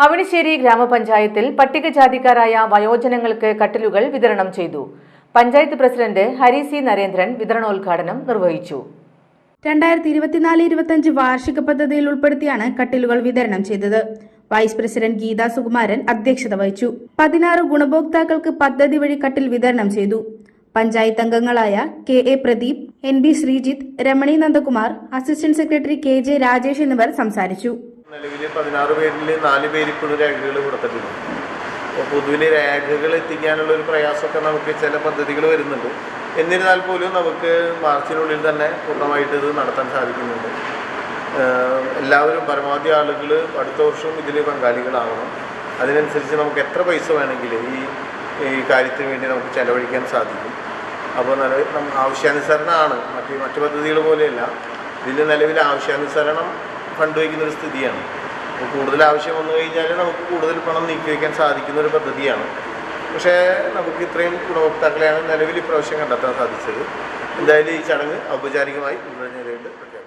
അവണിശ്ശേരി ഗ്രാമപഞ്ചായത്തിൽ പട്ടികജാതിക്കാരായ വയോജനങ്ങൾക്ക് കട്ടിലുകൾ വിതരണം ചെയ്തു. പഞ്ചായത്ത് പ്രസിഡന്റ് ഹരി സി നരേന്ദ്രൻ വിതരണോദ്ഘാടനം നിർവഹിച്ചു. 2024-25 വാർഷിക പദ്ധതിയിൽ ഉൾപ്പെടുത്തിയാണ് കട്ടിലുകൾ വിതരണം ചെയ്തത്. വൈസ് പ്രസിഡന്റ് ഗീത സുകുമാരൻ അധ്യക്ഷത വഹിച്ചു. 16 ഗുണഭോക്താക്കൾക്ക് പദ്ധതി വഴി കട്ടിൽ വിതരണം ചെയ്തു. പഞ്ചായത്ത് അംഗങ്ങളായ KA Pradeep, NB Sreejith, Ramani Nandakumar, assistant secretary KJ Rajesh എന്നിവർ സംസാരിച്ചു. നിലവിൽ 16 പേരിൽ 4 പേര് ഇപ്പോഴും രേഖകൾ കൊടുത്തിട്ടുണ്ട്. അപ്പോൾ പൊതുവിൽ രേഖകൾ എത്തിക്കാനുള്ള ഒരു പ്രയാസമൊക്കെ നമുക്ക് ചില പദ്ധതികൾ വരുന്നുണ്ട്. എന്നിരുന്നാൽ പോലും നമുക്ക് മാർച്ചിനുള്ളിൽ തന്നെ പൂർണ്ണമായിട്ട് ഇത് നടത്താൻ സാധിക്കുന്നുണ്ട്. എല്ലാവരും പരമാവധി ആളുകൾ അടുത്ത വർഷം ഇതിൽ പങ്കാളികളാവണം. അതിനനുസരിച്ച് നമുക്ക് എത്ര പൈസ വേണമെങ്കിലും ഈ കാര്യത്തിന് വേണ്ടി നമുക്ക് ചെലവഴിക്കാൻ സാധിക്കും. അപ്പോൾ ആവശ്യാനുസരണമാണ് മറ്റു പദ്ധതികൾ പോലെയല്ല. ഇതിൽ നിലവിൽ ആവശ്യാനുസരണം ഫണ്ട് വയ്ക്കുന്നൊരു സ്ഥിതിയാണ്. അപ്പോൾ കൂടുതൽ ആവശ്യം വന്നു കഴിഞ്ഞാൽ നമുക്ക് കൂടുതൽ പണം നീക്കി വയ്ക്കാൻ സാധിക്കുന്ന ഒരു പദ്ധതിയാണ്. പക്ഷേ നമുക്ക് ഇത്രയും ഗുണഭോക്താക്കളെയാണ് നിലവിൽ ഇപ്രാവശ്യം കണ്ടെത്താൻ സാധിച്ചത്. എന്തായാലും ഈ ചടങ്ങ് ഔപചാരികമായി ഉദ്ഘാടനം ചെയ്തിട്ടുണ്ട്.